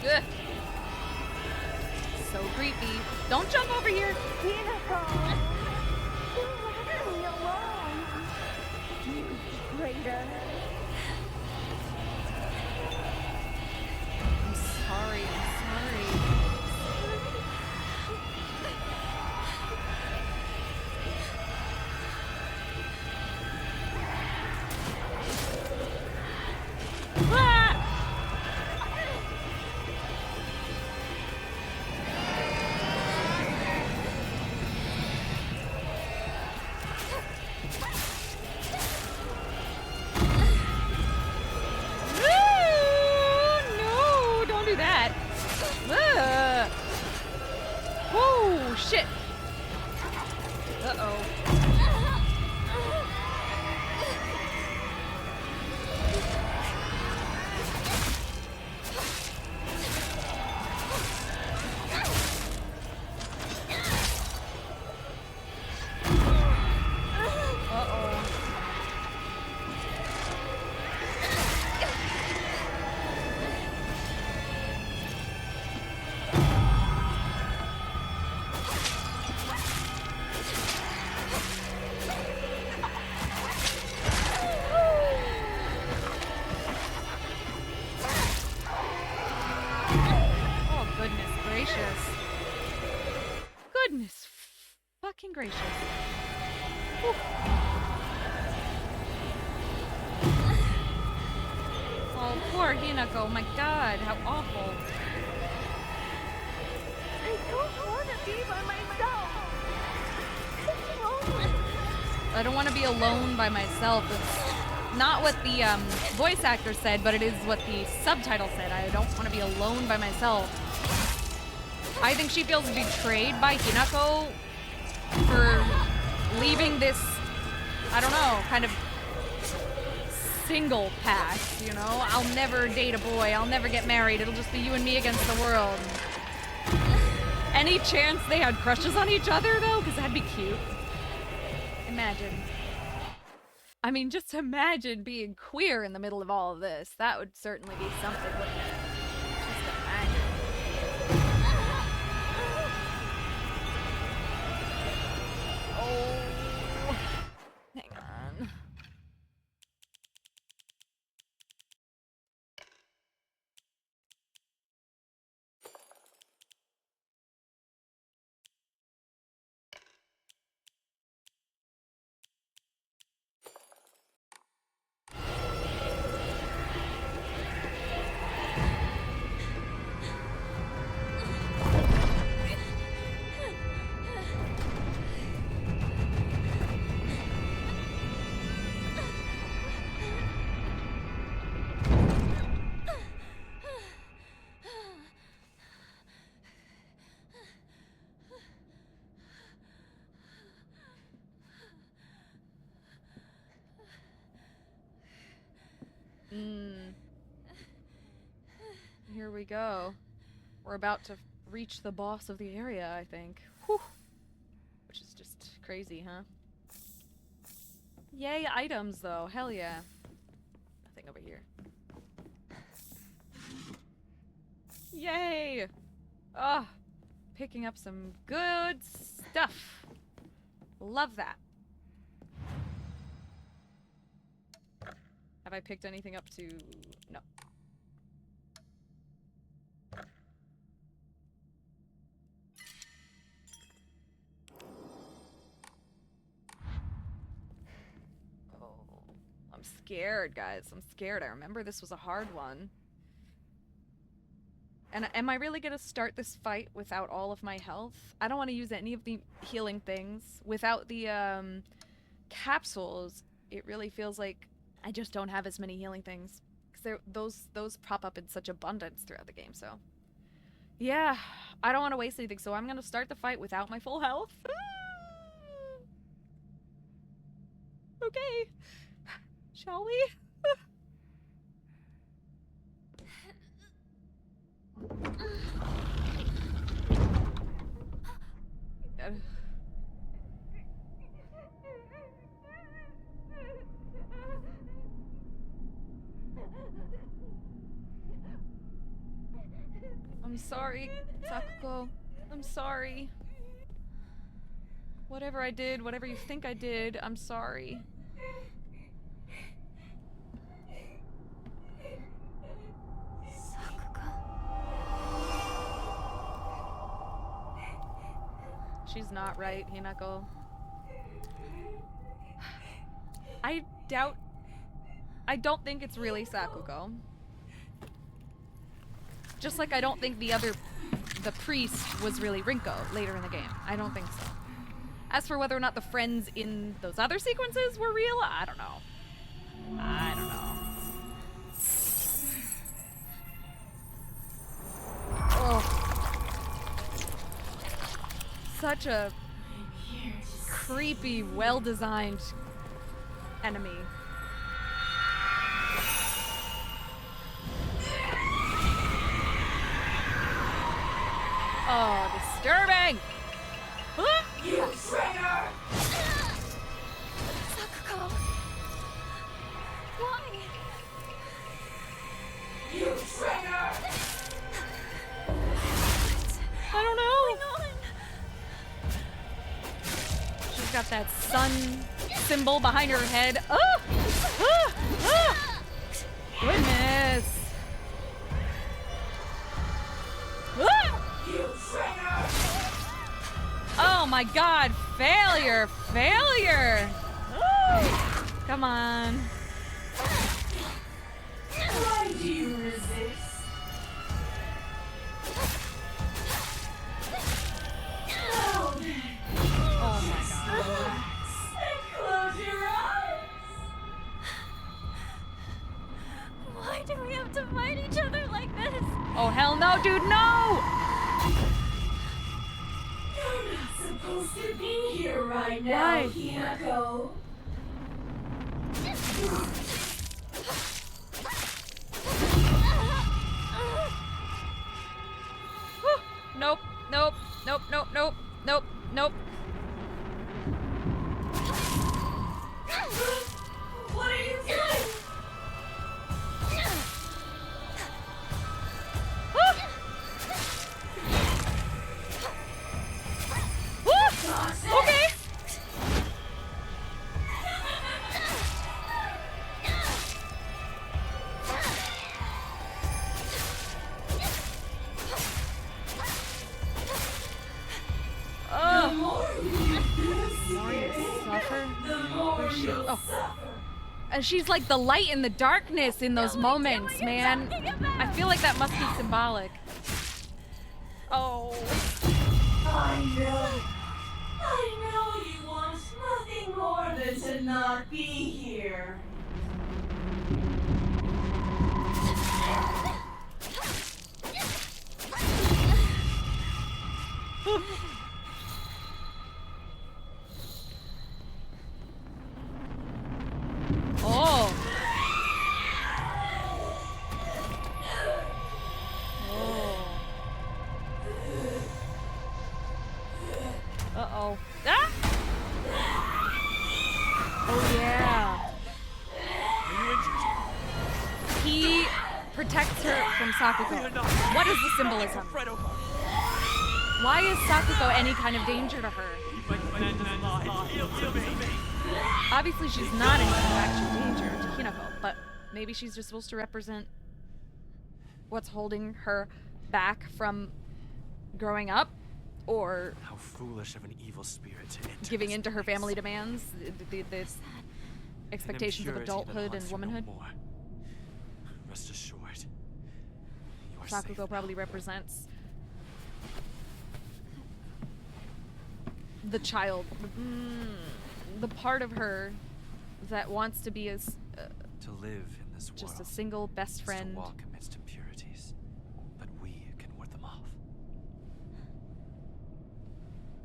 Ugh. So creepy. Don't jump over here. Hinako! You left me alone! You traitor! I'm sorry. I'm sorry. Shit! Uh-oh. Goodness fucking gracious. Whew. Oh, poor Hinako. My god, how awful. I don't want to be by myself! It's lonely! I don't want to be alone by myself. It's not what the voice actor said, but it is what the subtitle said. I don't want to be alone by myself. I think she feels betrayed by Hinako for leaving this, I don't know, kind of single path, you know? I'll never date a boy, I'll never get married, it'll just be you and me against the world. Any chance they had crushes on each other, though? Because that'd be cute. Imagine. I mean, just imagine being queer in the middle of all of this. That would certainly be something, wouldn't it? Just imagine. Oh. Hang on. Here we go. We're about to reach the boss of the area, I think. Whew. Which is just crazy, huh? Yay, items, though. Hell yeah. Nothing over here. Yay! Oh, picking up some good stuff. Love that. Have I picked anything up to... No. I'm scared, guys. I'm scared. I remember this was a hard one. And am I really gonna start this fight without all of my health? I don't want to use any of the healing things. Without the capsules, it really feels like I just don't have as many healing things. Because those pop up in such abundance throughout the game, so... Yeah, I don't want to waste anything, so I'm gonna start the fight without my full health. Okay. Shall we? I'm sorry, Sakuko. I'm sorry. Whatever I did, whatever you think I did, I'm sorry. She's not right, Hinako. I don't think it's really Sakuko. Just like I don't think the priest was really Rinko later in the game. I don't think so. As for whether or not the friends in those other sequences were real, I don't know. I don't know. Oh. Such a creepy, well-designed enemy. Oh, disturbing! You traitor! Sakuko! Why? You traitor! I don't know. She's got that sun symbol behind her head. Oh! Ah! Ah! Goodness! Ah! You traitor! Oh my god, failure! Failure! Oh, come on. Why do you resist? Now then, Oh my god. relax and close your eyes. Why do we have to fight each other like this? Oh hell no, dude, no! You're not supposed to be here right now, Why? Hinako. Nope, Nope. Nope. Nope. Nope. Nope. Nope. What are you doing? Okay. The more you Suffer. the more you'll Oh. suffer. And she's like the light in the darkness in those moments, man. I feel like that must be symbolic. Oh. I know you want nothing more than to not be here. Oh. Uh-oh. Ah! Oh, yeah. He protects her from Sakuko. What is the symbolism? Why is Sakuko any kind of danger to her? Obviously, she's not any kind of actual danger to Hinako, but maybe she's just supposed to represent what's holding her back from growing up, or How foolish of an evil spirit to enter giving this in to her place. family demands, the expectations of An impurity that adulthood haunts and you no womanhood. more. Rest assured, you are Sakuko safe probably now. represents the child, the part of her that wants to be as To live in this just a world single best is friend. to walk amidst impurities, but we can ward them off.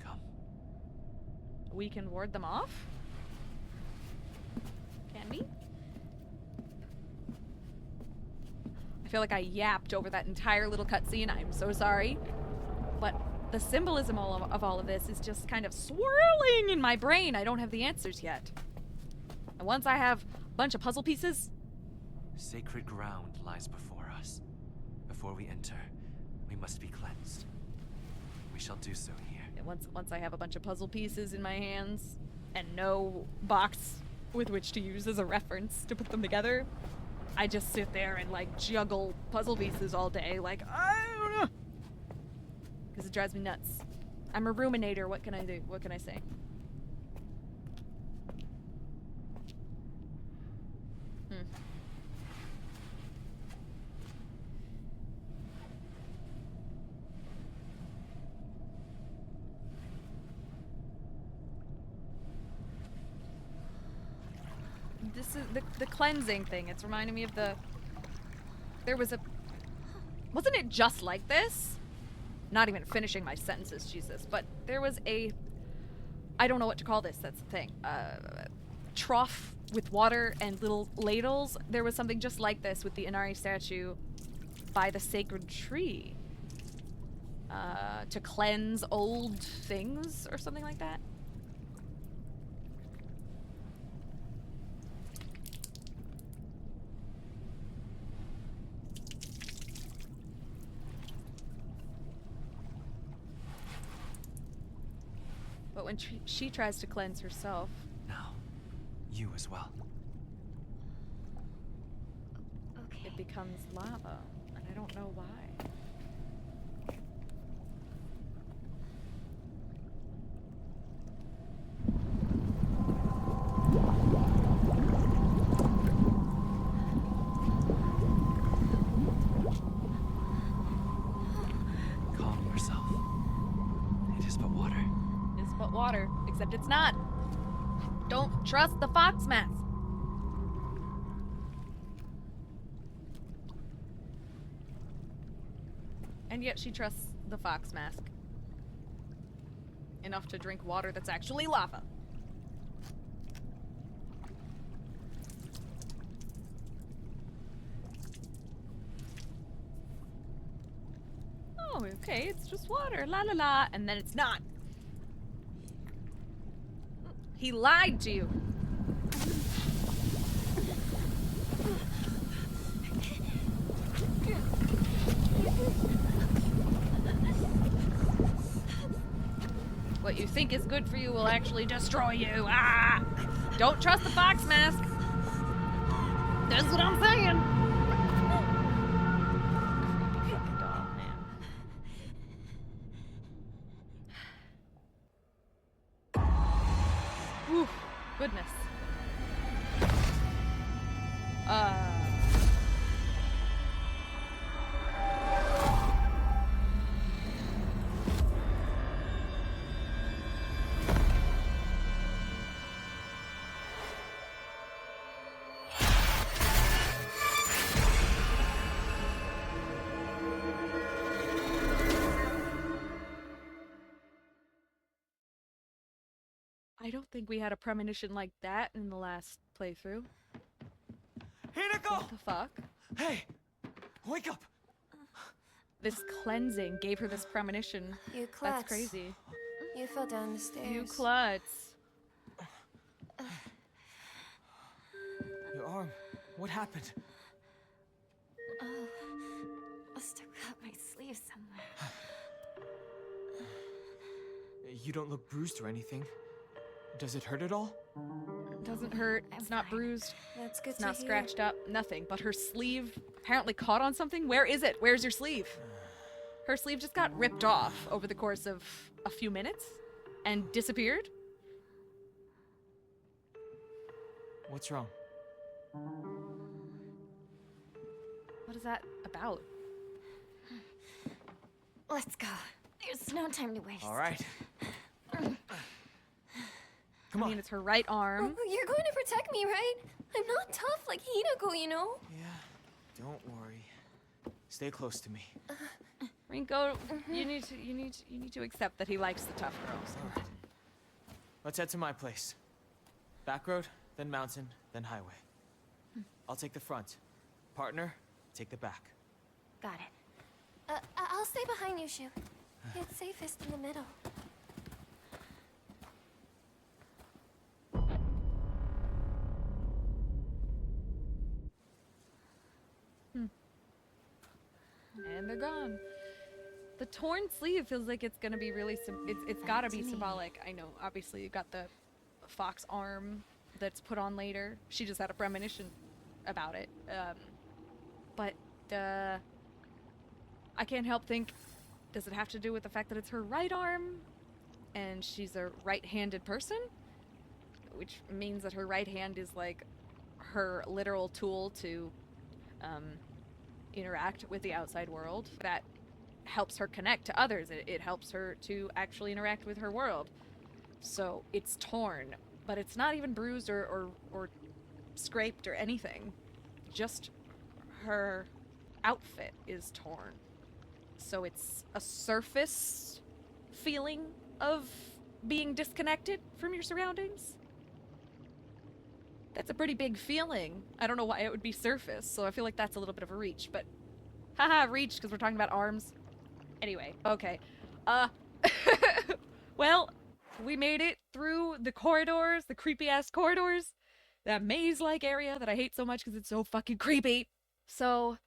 Come. We can ward them off? Can we? I feel like I yapped over that entire little cutscene. I'm so sorry. But the symbolism of all of this is just kind of swirling in my brain. I don't have the answers yet. And once I have a bunch of puzzle pieces, Sacred ground lies before us. Before we enter, we must be cleansed. We shall do so here. and once I have a bunch of puzzle pieces in my hands and no box with which to use as a reference to put them together, I just sit there and like juggle puzzle pieces all day. Like, I don't know. Because it drives me nuts. I'm a ruminator. What can I do? What can I say? This is the cleansing thing. It's reminding me of there was a, wasn't it just like this? Not even finishing my sentences, Jesus. But there was I don't know what to call this, that's the thing. Trough with water and little ladles. There was something just like this with the Inari statue by the sacred tree. To cleanse old things or something like that. But when she tries to cleanse herself, Now, you as well. Okay. it becomes lava. And I don't know why. Calm yourself. It is but water. It's but water, except it's not. Don't trust the fox mask. And yet she trusts the fox mask enough to drink water that's actually lava. oh, okay, it's just water, la la la, and then it's not. He lied to you. What you think is good for you will actually destroy you. Ah! Don't trust the fox mask. That's what I'm saying. Creepy fucking dog, man. Ooh, goodness. I don't think we had a premonition like that in the last playthrough. Hinako! What the fuck? Hey! Wake up! This cleansing gave her this premonition. You klutz. That's crazy. You fell down the stairs. You klutz. Your arm. What happened? Oh, must have cut my sleeve somewhere. You don't look bruised or anything. Does it hurt at all? Doesn't hurt. I'm It's not fine. bruised. That's good It's to not hear. scratched up. Nothing. But her sleeve apparently caught on something. Where is it? Where's your sleeve? Her sleeve just got ripped off over the course of a few minutes and disappeared. What's wrong? What is that about? Let's go. There's no time to waste. All right. Come I on. mean, it's her right arm. Oh, you're going to protect me, right? I'm not tough like Hinako, you know? Yeah. Don't worry. Stay close to me. Rinko, you need to accept that he likes the tough girls. All right. Let's head to my place. Back road, then mountain, then highway. I'll take the front. Partner, take the back. Got it. I'll stay behind you, Shu. It's safest in the middle. And they're gone. The torn sleeve feels like it's gonna be really it's gotta be symbolic. I know, obviously you got the fox arm that's put on later. She just had a premonition about it. But I can't help think, does it have to do with the fact that it's her right arm and she's a right-handed person? Which means that her right hand is like her literal tool to interact with the outside world. That helps her connect to others. It helps her to actually interact with her world. So it's torn, but it's not even bruised or scraped or anything. Just her outfit is torn. So it's a surface feeling of being disconnected from your surroundings. That's a pretty big feeling. I don't know why it would be surface, so I feel like that's a little bit of a reach, but haha, reach, because we're talking about arms. Anyway, okay. Well, we made it through the corridors, the creepy-ass corridors, that maze-like area that I hate so much because it's so fucking creepy. So,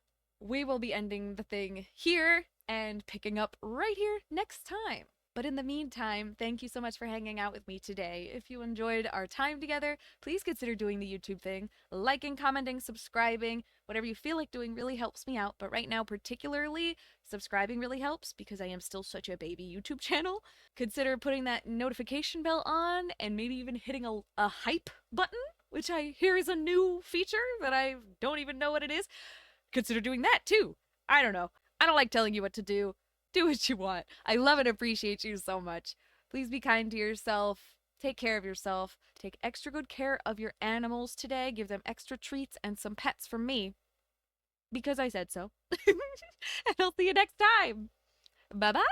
we will be ending the thing here and picking up right here next time. But in the meantime, thank you so much for hanging out with me today. If you enjoyed our time together, please consider doing the YouTube thing. Liking, commenting, subscribing, whatever you feel like doing really helps me out. But right now, particularly, subscribing really helps because I am still such a baby YouTube channel. Consider putting that notification bell on and maybe even hitting a hype button, which I hear is a new feature that I don't even know what it is. Consider doing that too. I don't know. I don't like telling you what to do. Do what you want. I love and appreciate you so much. Please be kind to yourself. Take care of yourself. Take extra good care of your animals today. Give them extra treats and some pets from me. Because I said so. And I'll see you next time. Bye-bye.